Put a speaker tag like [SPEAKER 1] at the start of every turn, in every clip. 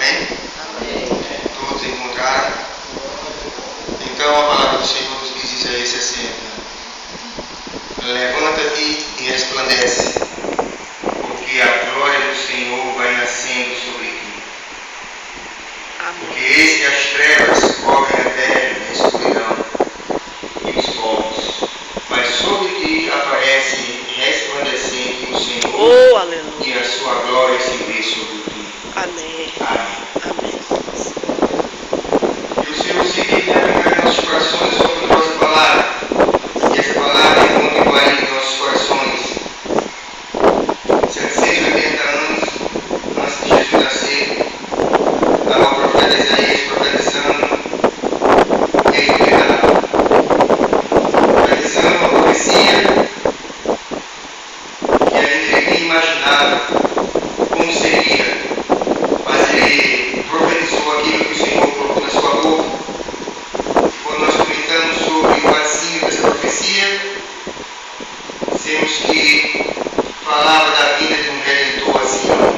[SPEAKER 1] Amém? Todos encontraram? Então a palavra do Senhor nos diz a esse assim: levanta-te e resplandece, porque a glória do Senhor vai nascendo sobre ti. Porque eis que as trevas cobrem a terra e a escuridão e os povos, mas sobre ti aparece resplandecente o Senhor,
[SPEAKER 2] Oh, aleluia.
[SPEAKER 1] e a sua glória se vê sobre ti.
[SPEAKER 2] Amém.
[SPEAKER 1] Amém.
[SPEAKER 2] Amém.
[SPEAKER 1] E o Senhor se quer aplicar em nossos corações sobre a nossa palavra. E essa palavra encontra igual em nossos corações. 780 anos antes de Jesus nascer, estava o profeta Isaías profetizando o rei de Judá. Profetizando uma profecia que ainda ele nem imaginava como seria. Mas ele profetizou aquilo que o Senhor colocou na sua boca. E quando nós comentamos sobre o fascínio dessa profecia, dizemos que falava da vinda de um Redentor a Sião.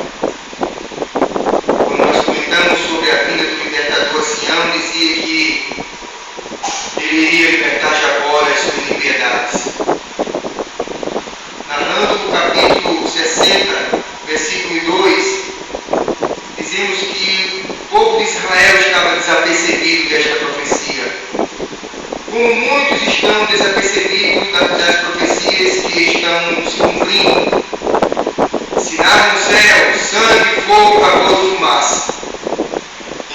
[SPEAKER 1] Quando nós comentamos sobre a vinda do libertador a Sião, dizia que ele iria libertar Jacó das suas impiedades. Narrando o capítulo 60, versículo 2, dizemos que o povo de Israel estava desapercebido desta profecia. Como muitos estão desapercebidos das profecias que estão se cumprindo. Sinais no céu, sangue, fogo, calor e fumaça.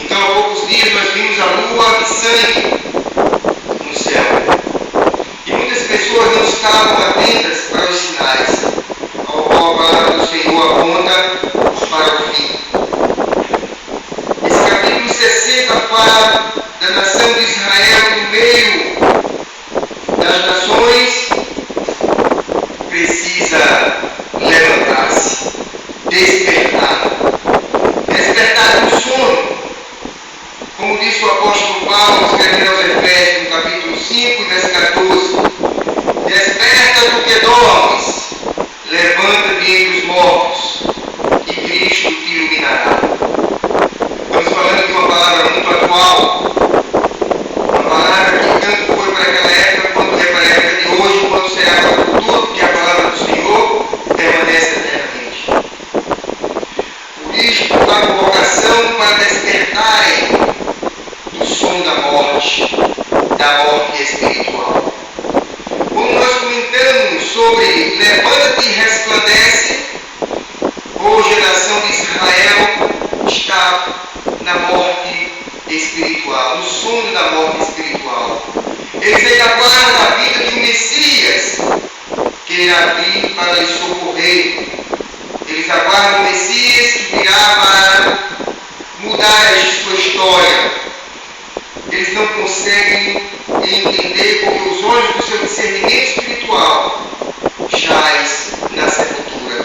[SPEAKER 1] Então, há poucos dias nós vimos a lua e sangue no céu. E muitas pessoas não estavam atentas para os sinais, ao qual a palavra do Senhor aponta para o fim. Esse capítulo 60 fala da nação de Israel no meio das nações, precisa levantar-se, despertar do sono. Como disse o apóstolo Paulo, escrevendo aos Efésios, no capítulo 5, verso 14: desperta do que dormes, levanta-te entre os mortos, e Cristo te iluminará. Estamos falando de uma palavra muito atual, uma palavra que tanto foi para aquela época quanto é para a época de hoje, quanto será para o futuro, porque a palavra do Senhor permanece eternamente. Por isso, a convocação para despertarem do sono da morte espiritual. Como nós comentamos sobre levanta-te e resplandece, a geração de Israel está na morte espiritual, no sono da morte espiritual. Eles ainda aguardam a vida de um Messias que irá vir para lhes socorrer. Eles aguardam o Messias que virá para mudar a sua história. Eles não conseguem entender porque os olhos do seu discernimento espiritual jaz na sepultura.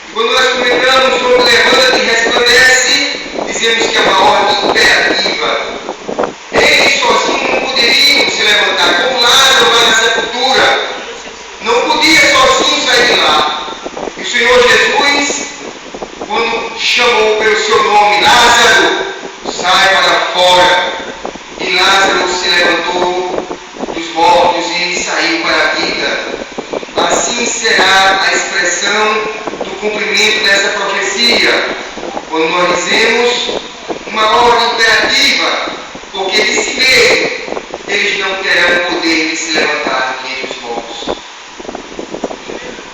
[SPEAKER 1] E quando nós comentamos sobre levanta-te e resplandece, dizemos que é uma ordem imperativa. Eles sozinhos não poderiam se levantar, como Lázaro lá na sepultura. Não podia sozinho sair de lá. E o Senhor Jesus, quando chamou pelo seu nome, Lázaro, sai para fora. E Lázaro se levantou dos mortos e saiu para a vida. Assim será a expressão do cumprimento dessa profecia, quando nós dizemos uma ordem imperativa, porque de si mesmo eles não terão o poder de se levantar entre os mortos.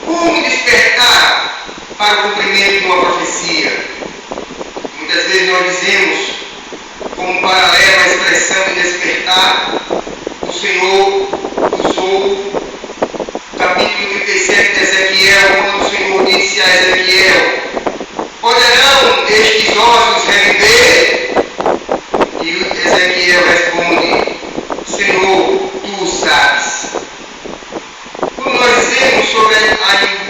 [SPEAKER 1] Como despertar para o cumprimento de uma profecia? Muitas vezes nós dizemos, como paralelo à expressão de despertar, o Senhor usou o capítulo 37 de Ezequiel, quando o Senhor disse a Ezequiel: poderão estes ossos reviver? E Ezequiel responde: Senhor, tu o sabes. Quando nós dizemos sobre o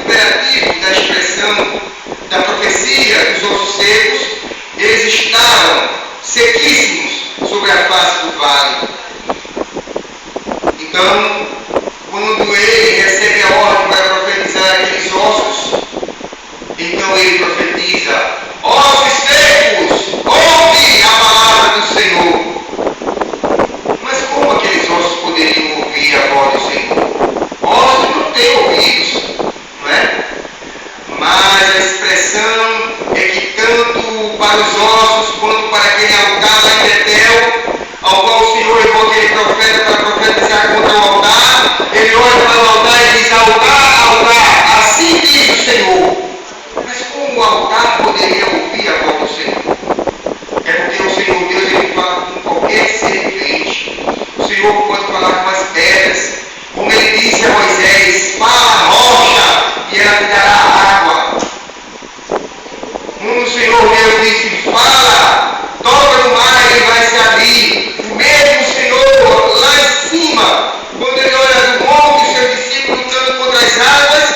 [SPEAKER 1] imperativo da expressão da profecia dos ossos secos, eles estavam sequíssimos sobre a face do vale. Então, quando ele recebe a ordem para profetizar aqueles ossos, então ele profetiza: ossos secos, para os ossos, quanto para aquele altar lá em Betel, ao qual o Senhor levou aquele profeta para profetizar contra o altar. Ele olha para o altar e diz: altar, altar, assim diz o Senhor. Mas como o altar poderia ouvir a voz do Senhor? É porque o Senhor Deus, ele fala com qualquer ser vivente. O Senhor pode falar com as pedras, como ele disse a Moisés: fala a rocha e ela te dará água. O Senhor Deus disse: fala, toca no mar e ele vai se abrir. O mesmo Senhor lá em cima, quando ele olha do monte, os seus discípulos lutando contra as águas,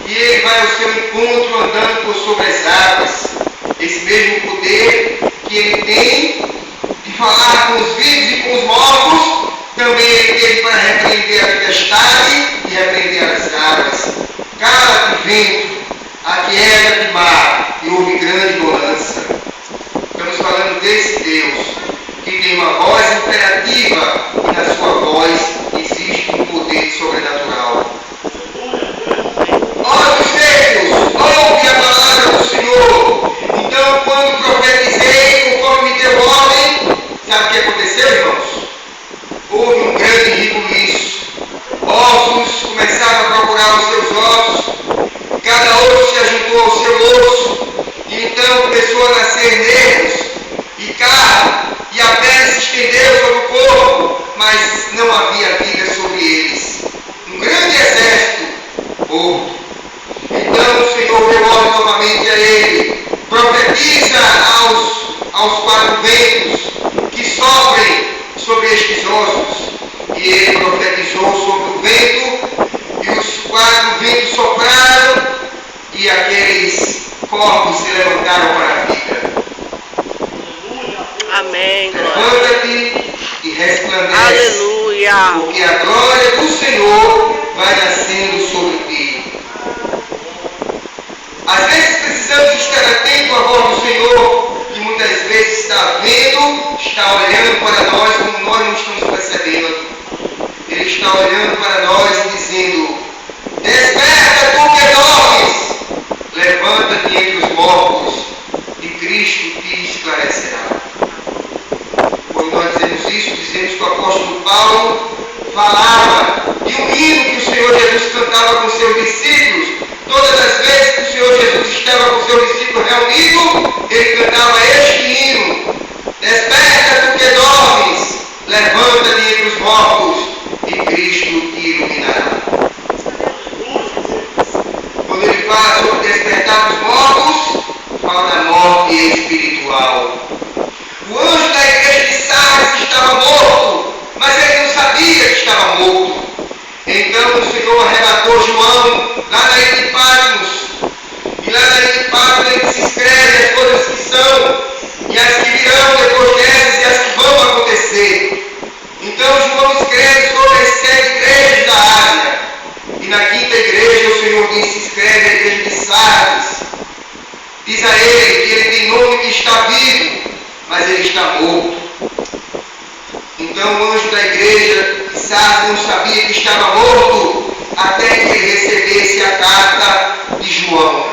[SPEAKER 1] e ele vai ao seu encontro andando por sobre as águas. Esse mesmo poder que ele tem de falar com os vivos e com os mortos, também ele teve para repreender a tempestade e repreender as águas. Cala-te, vento, aquieta-te, mar, e houve grande bonança. Estamos falando desse Deus que tem uma voz imperativa e na sua voz existe um poder sobrenatural. Olhos secos, ouve a palavra do Senhor. Então, quando profetizei, conforme me deu ordem, sabe o que aconteceu, irmãos? Houve um grande rebuliço. Ossos começaram a procurar os seus ossos, cada osso se ajuntou ao seu osso, e então começou a nascer nervos e carne, e a pele se estendeu sobre o corpo, mas não havia vida sobre eles. Um grande exército morto. Então o Senhor deu ordem novamente a ele: profetiza aos quatro ventos que soprem sobre estes ossos. E ele profetizou sobre o vento, e os quatro ventos sopraram, e aqueles corpos se levantaram para a vida.
[SPEAKER 2] Amém.
[SPEAKER 1] Levanta-te e resplandece.
[SPEAKER 2] Aleluia.
[SPEAKER 1] Porque a glória do Senhor vai nascendo sobre ti. Às vezes precisamos estar atentos à voz do Senhor, que muitas vezes está vendo, está olhando para nós como nós não estamos percebendo. Ele está olhando para nós e dizendo: desperta, tu que dormes, levanta-te entre os mortos, e Cristo te esclarecerá. Quando nós dizemos isso, dizemos que o apóstolo Paulo falava de um hino que o Senhor Jesus cantava com seus discípulos. Todas as vezes que o Senhor Jesus estava com seus discípulos reunidos, ele cantava este hino: desperta, tu que dormes, levanta-te entre os mortos, e Cristo te iluminará. Quando ele fala sobre despertar dos mortos, fala da morte espiritual. O anjo da igreja de Sardes estava morto, mas ele não sabia que estava morto. Então o Senhor arrebatou João lá na ilha de Patmos. E lá na ilha de Patmos ele se escreve as coisas que são, e as que virão depois dessas, e as que vão acontecer. Então João escreve sobre as 7 igrejas da Ásia. E na 5ª igreja o Senhor disse: escreve a igreja de Sardes. Diz a ele que ele tem nome que está vivo, mas ele está morto. Então o anjo da igreja de Sardes não sabia que estava morto, até que ele recebesse a carta de João.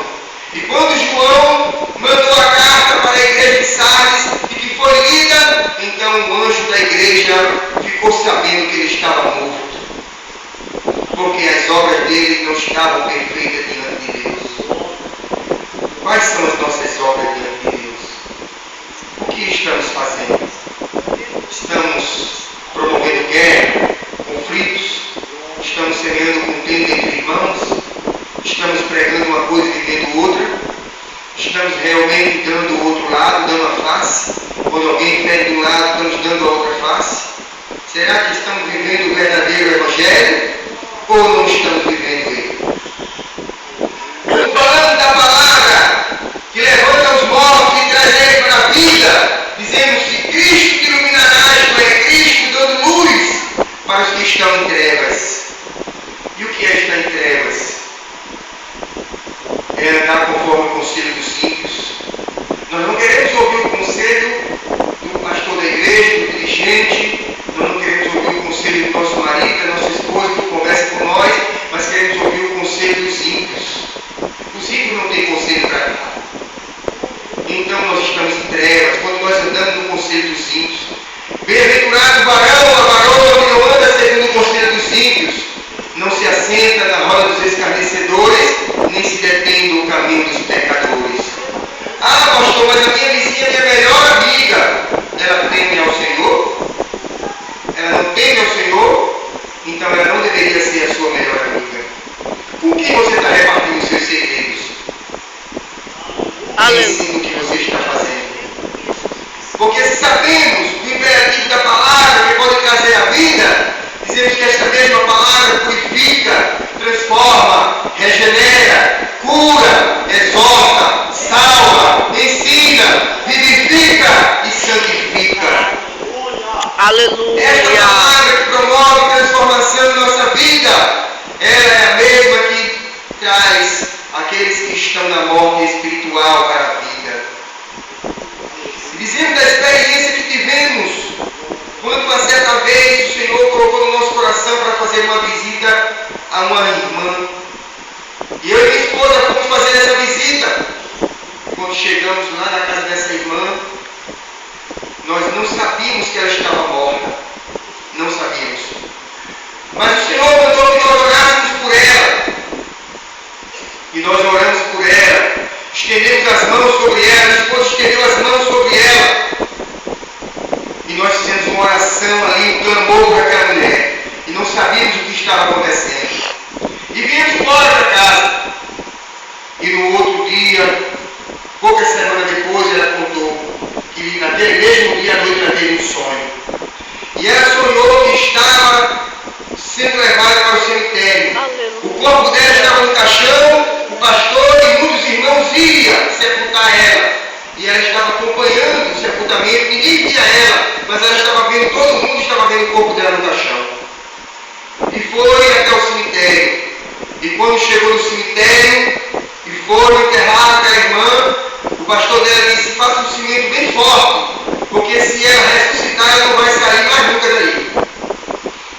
[SPEAKER 1] E quando João mandou a carta para a igreja de Sardes, e que foi lida, então o anjo da igreja ficou sabendo que ele estava morto, porque as obras dele não estavam perfeitas diante de Deus. Quais são as nossas obras diante de Deus? O que estamos fazendo? Estamos promovendo guerra, conflitos? Estamos semeando contenda entre irmãos? Estamos pregando uma coisa e vivendo outra? Estamos realmente dando o outro lado, dando a face? Quando alguém pede de um lado, estamos dando a outra face? Será que estamos vivendo o verdadeiro evangelho? Ou não estamos vivendo ele? Falando da palavra que levanta os mortos e traz ele para a vida, dizemos que Cristo te iluminará, isto é, Cristo dando luz para os que estão em trevas. E o que é estar em trevas? É andar conforme o conselho dos ímpios. Nós não queremos ouvir o conselho do pastor da igreja, do dirigente, nós não queremos ouvir o conselho do nosso marido, da nossa esposa que conversa com nós, mas queremos estamos em trevas, quando nós andamos no conselho dos ímpios. Bem-aventurado o varão, a varoa que não anda segundo o conselho dos ímpios, não se assenta na roda dos escarnecedores, nem se detém no caminho dos pecadores. Ah, pastor, mas a minha vizinha é minha melhor amiga. Ela teme ao Senhor? Ela não teme ao Senhor? Então ela não deveria ser a sua melhor amiga. Com quem você está repartindo os seus segredos? Pense no que você está fazendo. Porque se sabemos do imperativo da palavra que pode trazer a vida, dizemos que esta mesma palavra purifica, transforma, regenera, cura, exorta, salva, ensina, vivifica e santifica.
[SPEAKER 2] Aleluia.
[SPEAKER 1] Esta palavra que promove transformação em nossa vida, ela é a mesma que traz aqueles que estão na morte espiritual para a vida. E dizemos da experiência que tivemos quando uma certa vez o Senhor colocou no nosso coração para fazer uma visita a uma irmã. E eu e minha esposa fomos fazer essa visita. Quando chegamos lá na casa dessa irmã, nós não sabíamos que ela estava morta. Não sabíamos. Mas o Senhor mandou que nós orássemos por ela. E nós oramos por ela. Estendemos as mãos sobre ela. A esposa estendeu as mãos sobre ela. E nós fizemos uma oração ali, um clamor para aquela mulher. E não sabíamos o que estava acontecendo. E viemos embora para casa. E no outro dia, poucas semanas depois, ela contou que naquele mesmo dia à noite ela teve um sonho. E ela sonhou que estava sendo levada para o cemitério. O corpo dela estava no caixão, o pastor e muitos irmãos iam sepultar ela. E ela estava acompanhando o sepultamento, ninguém via ela, mas ela estava vendo, todo mundo estava vendo o corpo dela no caixão. E foi até o cemitério. E quando chegou no cemitério e foram enterrar aquela irmã, o pastor dela disse: faça um cimento bem forte, porque se ela ressuscitar, ela não vai sair mais nunca daí.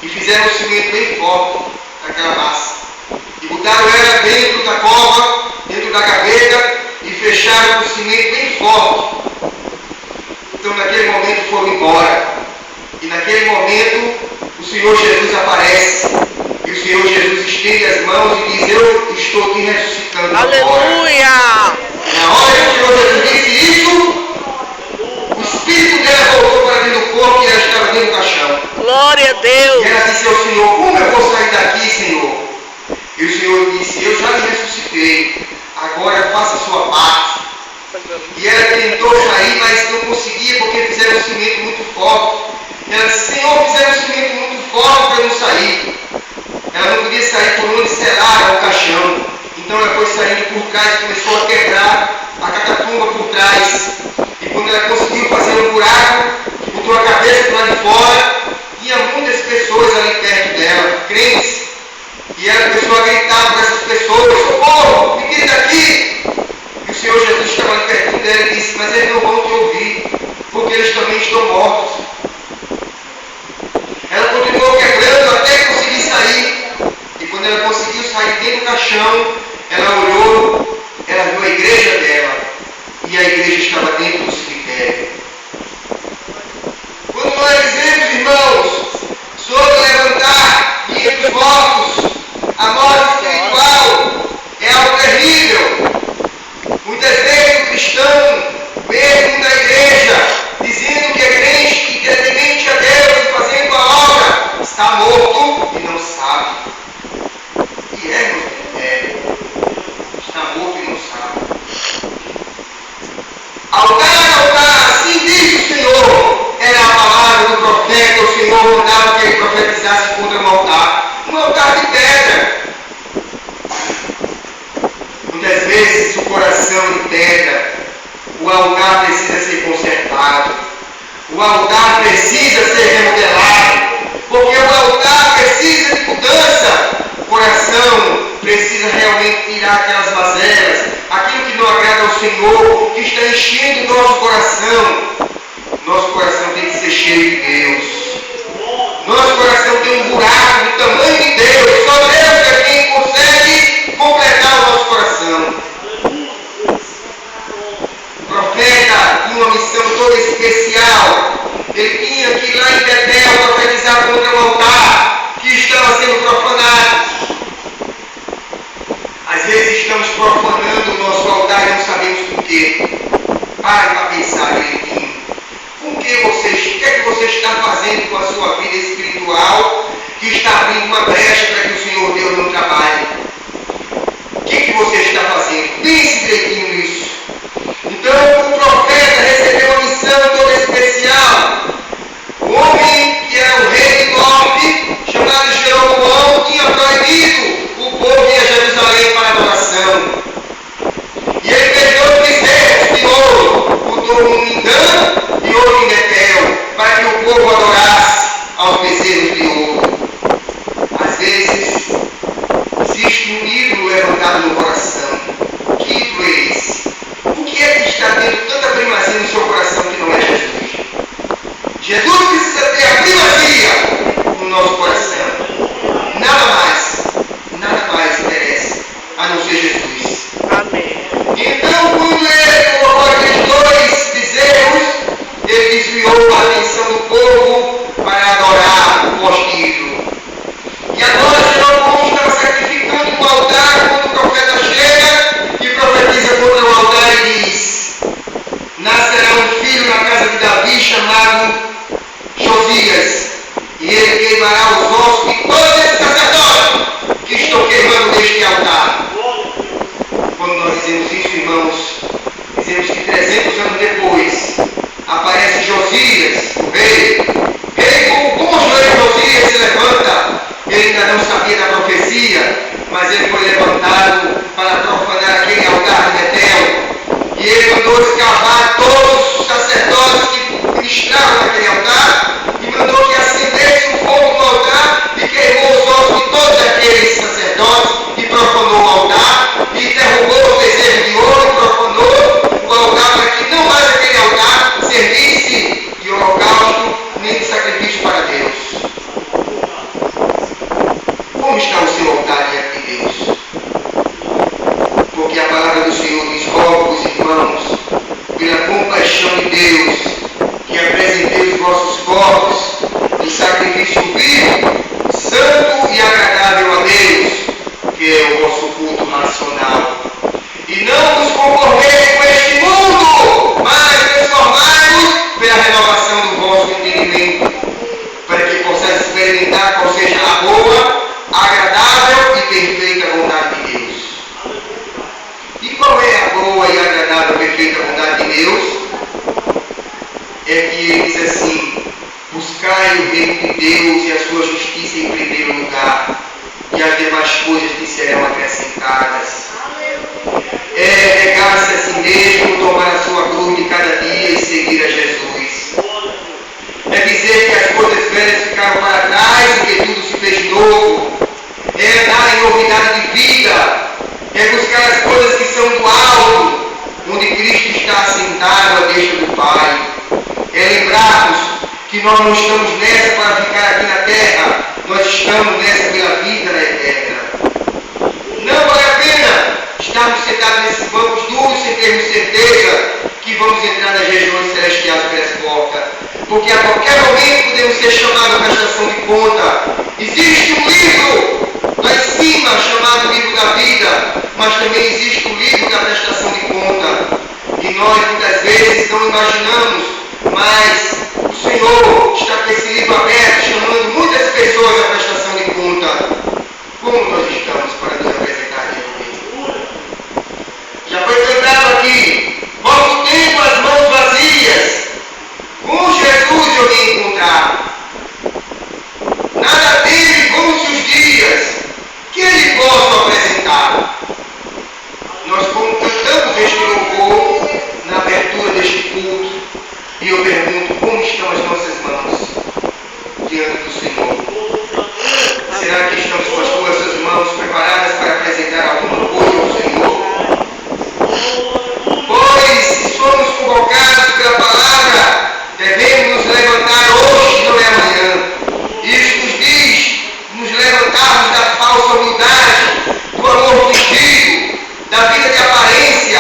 [SPEAKER 1] E fizeram um cimento bem forte naquela massa. E botaram ela dentro da cova, dentro da gaveta, e fecharam com cimento bem forte. Então naquele momento foram embora. E naquele momento o Senhor Jesus aparece. E o Senhor Jesus estende as mãos e diz: eu estou te ressuscitando agora.
[SPEAKER 2] Aleluia.
[SPEAKER 1] Na hora que o Senhor Jesus disse isso, o espírito dela voltou para dentro do corpo e ela estava dentro do caixão.
[SPEAKER 2] Glória a Deus.
[SPEAKER 1] E ela disse ao Senhor: como eu vou sair daqui, Senhor? E o Senhor disse: eu já lhe ressuscitei, agora faça a sua parte. E ela tentou sair, mas não conseguia porque fizeram um cimento muito forte. Ela disse: Senhor, fizeram um cimento muito forte para eu não sair. Ela não podia sair por onde selaram o caixão. Então ela foi saindo por trás, começou a quebrar a catatumba por trás. E quando ela conseguiu fazer um buraco, botou a cabeça para lá de fora, tinha muitas pessoas ali perto dela, crentes. E ela começou a gritar para essas pessoas: socorro, me tire daqui. E o Senhor Jesus estava ali perto dela e disse: mas eles não vão te ouvir, porque eles também estão mortos. Ela continuou quebrando até conseguir sair. E quando ela conseguiu sair dentro do caixão, ela olhou, ela viu a igreja dela. E a igreja estava dentro do cemitério. Quando nós dizemos, irmãos, sobre levantar dos mortos, a morte espiritual é algo terrível. Muitas vezes o cristão, mesmo na igreja, dizendo que é crente, que é temente a Deus e fazendo a obra, está morto e não sabe. E está morto e não sabe. Altar, assim diz o Senhor. Era a palavra do profeta, o Senhor mandava que ele profetizasse contra um altar de pedra. Muitas vezes o coração de pedra, o altar precisa ser consertado, o altar precisa ser remodelado, porque o altar precisa de mudança, o coração precisa realmente tirar aquelas mazelas, aquilo que não agrada ao Senhor, que está enchendo o nosso coração. Nosso coração tem que ser cheio de Deus. Nosso coração tem um buraco do tamanho de Deus. Só Deus é quem consegue completar o nosso coração. O profeta Ele tinha que ir lá em Betel profetizar contra o altar que estava sendo profanado. Às vezes estamos profanando o nosso altar e não sabemos por quê. Pare para pensar, Eliquim. O que é que você está fazendo com a sua vida espiritual que está abrindo uma brecha para que o Senhor Deus não trabalhe? O que você está fazendo? Pense direitinho nisso. Então, o profeta recebeu uma missão toda especial. O homem que era o rei do norte, chamado Jeroboão, tinha proibido o povo ir a Jerusalém para adoração. E ele fez dois bezerros de ouro, botou um em Dan e outro em Betel, para que o povo adorasse aos bezerros de ouro. Às vezes, existe um ídolo levantado no coração. Que ídolo é esse? O que é que está tendo tanta primazia no seu coração que não é Jesus? Jesus precisa ter a primazia no nosso coração. Nada mais merece, a não ser Jesus.
[SPEAKER 2] Amém.
[SPEAKER 1] Então, quando ele colocou aqueles dois bezerros, ele desviou a atenção do povo para adorar o poste ídolo. E agora Jeroboão estava sacrificando no altar quando o profeta chega e profetiza contra o altar e diz: nascerá um filho na casa de Davi chamado Josias, e ele queimará os ossos de todos esses sacerdotes que estão queimando neste altar. Quando nós dizemos isso, irmãos, dizemos que 300 anos depois aparece Josias, o rei. Como o rei Josias se levanta, ele ainda não sabia da profecia, mas ele foi levantado para profanar aquele altar de Betel. E ele mandou escavar todos os sacerdotes que ministravam naquele altar e mandou que acendesse um fogo no altar e queimou os ossos de todos aqueles sacerdotes e profanou o altar e derrubou o bezerro de ouro e profanou o altar para que não mais aquele altar servisse de holocausto nem de sacrifício para Deus. Como está o seu altar diante de Deus? Porque a palavra do Senhor diz: rogo-vos, irmãos, pela compaixão de Deus, que apresentei os vossos corpos em sacrifício vivo, santo e agradável a Deus, que é o vosso culto racional. E não vos conformeis com este mundo, mas transformai-vos pela renovação do vosso entendimento, para que possais experimentar qual seja a boa, agradável e perfeita vontade de Deus. E qual é a boa e agradável e perfeita vontade de Deus? É que ele diz assim: buscai o reino de Deus e a sua justiça em primeiro lugar, e as demais coisas lhe serão acrescentadas. É negar-se a si mesmo, tomar a sua cruz de cada dia e seguir a Jesus. É dizer que as coisas velhas ficaram para trás e que tudo se fez novo. É andar em novidade de vida. É buscar as coisas que são do alto, onde Cristo está assentado à destra do Pai. É lembrarmos que nós não estamos nessa para ficar aqui na terra, nós estamos nessa pela vida na eterna. Não vale a pena estarmos sentados nesses bancos duros sem termos certeza que vamos entrar nas regiões celestiais pelas portas, porque a qualquer momento podemos ser chamados à prestação de conta. Existe um livro lá em cima chamado Livro da Vida, mas também existe o livro da prestação de conta. E nós muitas vezes não imaginamos, mas o Senhor está com esse livro aberto, chamando muitas pessoas à prestação de conta. Como nós estamos para nos apresentar diante dele? Já foi cantado aqui: quanto tempo as mãos vazias, com Jesus eu me encontrar. Nada teve como se os dias que ele possa apresentar. Nós cantamos este louvor na abertura deste culto, e eu pergunto: como estão as nossas mãos diante do Senhor? Será que estamos com as nossas mãos preparadas para apresentar alguma coisa ao Senhor? Pois, se somos convocados pela palavra, devemos nos levantar hoje, não é amanhã. Isso nos diz nos levantarmos da falsa humildade, do amor fingido, da vida de aparência,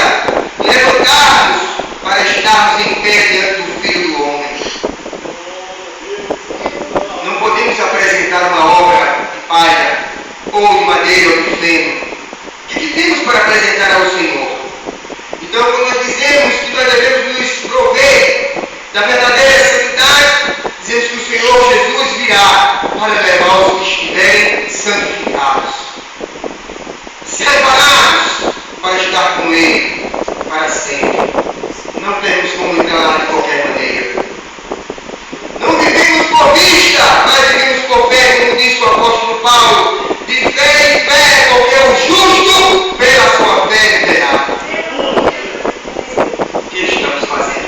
[SPEAKER 1] levantarmos para estarmos em pé diante do Filho do Homem. da verdadeira santidade, dizemos que o Senhor Jesus virá para levar os que estiverem santificados, separados para estar com Ele para sempre. Não temos como entrar lá de qualquer maneira. Não vivemos por vista, mas vivemos por fé, como disse o apóstolo Paulo, de fé em fé, porque o justo pela sua fé viverá. O que estamos fazendo?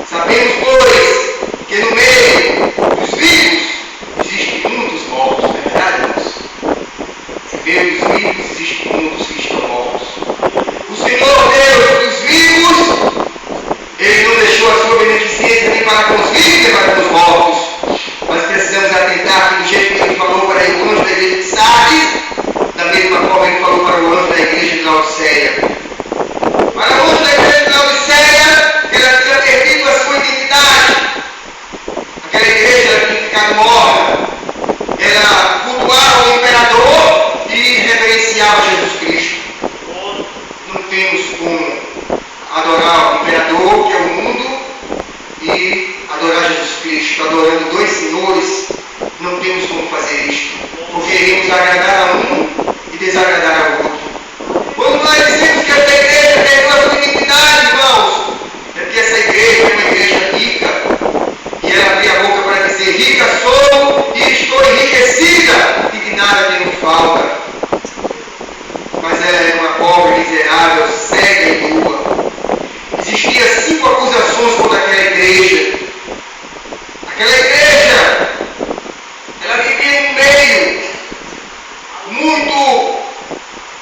[SPEAKER 1] Sabemos, pois, que no meio dos vivos existem muitos mortos, não é verdade, irmãos? No meio dos vivos existem muitos que estão mortos. O Senhor Deus dos vivos, Ele não deixou a sua beneficência nem para com os vivos nem para com os mortos. Nós precisamos atentar que do jeito que Ele falou para o anjo da igreja de Sardes, da mesma forma Ele falou para o anjo da igreja de Laodiceia. Para o anjo da igreja de Laodiceia, ela tinha perdido a sua identidade. Aquela igreja tinha ficado morta. Ela cultuava o imperador e reverenciava Jesus Cristo. Não temos como adorar o imperador, que é o mundo, e adorar Jesus Cristo. Adorando dois senhores, não temos como fazer isto, porque iremos agradar a um e desagradar ao outro. Quando nós dizemos que essa igreja perdeu a sua identidade, irmãos, é porque essa igreja é uma igreja rica, e ela abre a boca para dizer: rica sou e estou enriquecida, e de nada tenho falta. Mas ela é uma pobre, miserável, cega e nua. Existiam 5 acusações contra aquela igreja. Aquela igreja, ela vivia em um meio muito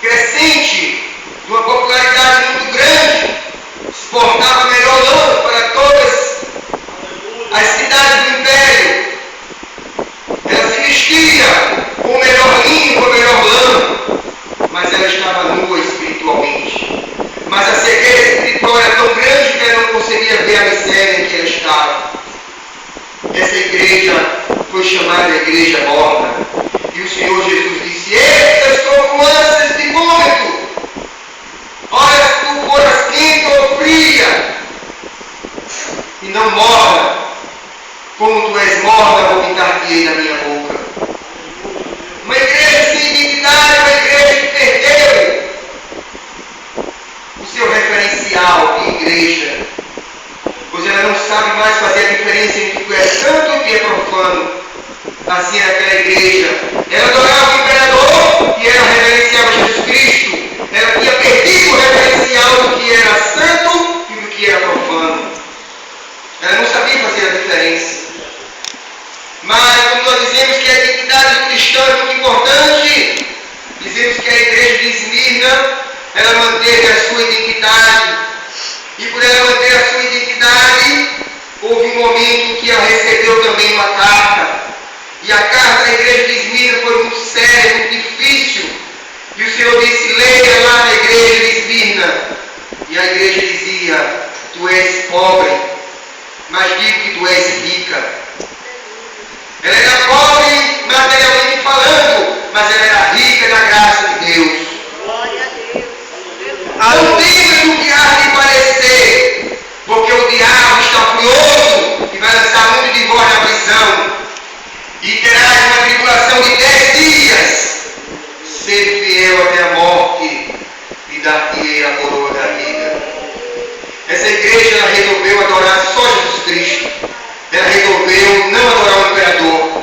[SPEAKER 1] crescente, de uma popularidade muito grande, exportava melhor lã para todas as cidades do império. Ela se vestia com o melhor linho, com a melhor lã, mas ela estava nua espiritualmente. Mas a cegueira espiritual era tão grande que ela não conseguia ver a miséria em que ela estava. Essa igreja foi chamada de igreja morta. E o Senhor Jesus disse: eita, estou com ânsias de vômito. Olha, se tu foras quente ou fria, e não morna, como tu és morna, vomitar-te-ei na minha boca. Uma igreja sem identidade, uma igreja que perdeu o seu referencial de igreja, pois ela não sabe mais fazer a diferença entre o que é santo e o que é profano. Assim era aquela igreja. Ela adorava o imperador e ela reverenciava Jesus Cristo. Ela tinha perdido o referencial do que era santo e do que era profano. Ela não sabia fazer a diferença. Mas quando nós dizemos que a identidade do cristão é muito importante, dizemos que a igreja de Esmirna, ela manteve a sua identidade. E por ela manter a sua identidade, houve um momento que ela recebeu também uma carta. E a carta da igreja de Esmirna foi muito séria, muito difícil. E o Senhor disse: leia lá na igreja de Esmirna. E a igreja dizia: tu és pobre, mas digo que tu és rica. Ela era pobre materialmente falando, mas ela era rica da graça de Deus. Não temas o que há de parecer, porque o diabo está furioso e vai lançar muito de vós na prisão. E terás uma tribulação de 10 dias. Ser fiel até a morte e dar-te-ei a coroa da vida. Essa igreja ela resolveu adorar só Jesus Cristo. Ela resolveu não adorar o imperador.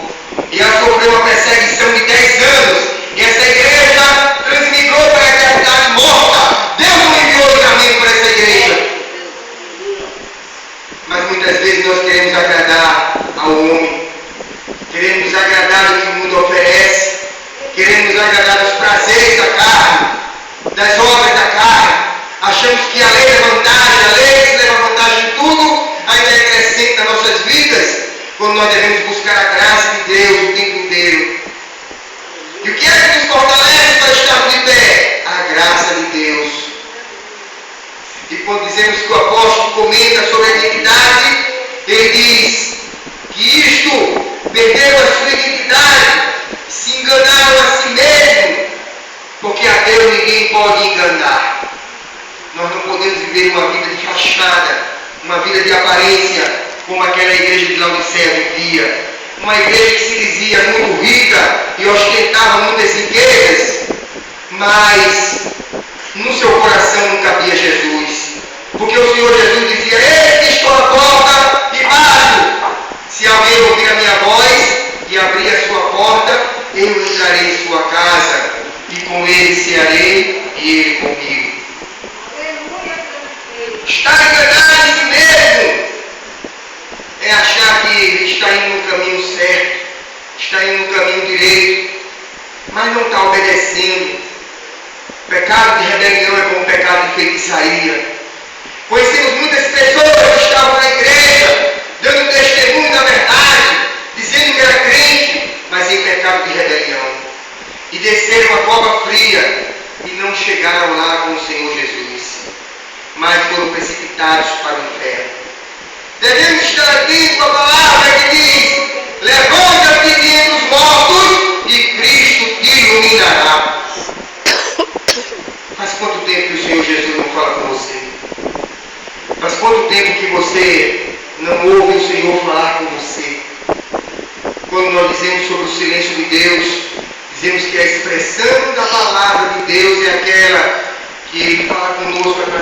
[SPEAKER 1] E ela sofreu uma perseguição de 10 anos. E essa igreja transmigrou para a eternidade morta. Deus não enviou livramento para essa igreja. Mas muitas vezes nós queremos agradar ao homem. Queremos agradar o que o mundo oferece. Queremos agradar os prazeres da carne, das obras da carne. Achamos que a lei é vantagem, a lei que leva vantagem em tudo, ainda é crescente nas nossas vidas, quando nós devemos buscar a graça de Deus o tempo inteiro. E o que é que nos fortalece para estarmos de pé? A graça de Deus. E quando dizemos que o apóstolo comenta sobre a identidade, ele diz que isto perdeu a sua identidade, se enganaram a si mesmo, porque a Deus ninguém pode enganar. Nós não podemos viver uma vida de fachada, uma uma vida de aparência, como aquela igreja de Laodiceia vivia. Uma igreja que se dizia muito rica e ostentava muitas riquezas, mas no seu coração não cabia Jesus. Porque o Senhor Jesus dizia: eis que estou à porta e bato. Se alguém ouvir a minha voz e abrir a sua porta, eu entrarei em sua casa e com ele cearei e ele comigo. Está enganado em si mesmo é achar que está indo no caminho certo, está indo no caminho direito, mas não está obedecendo. O pecado de rebelião é como o pecado de feitiçaria. Conhecemos muitas pessoas que estavam na igreja, dando testemunho da verdade, dizendo que era crente, mas em pecado de rebelião. E desceram a cova fria e não chegaram lá com o Senhor Jesus, mas foram precipitados para o inferno. Devemos estar atentos com a palavra que diz: levanta-te dentre os mortos e Cristo te iluminará. Faz quanto tempo que o Senhor Jesus não fala com você? Faz quanto tempo que você não ouve o Senhor falar com você? Quando nós dizemos sobre o silêncio de Deus, dizemos que a expressão da palavra de Deus é aquela que Ele fala conosco através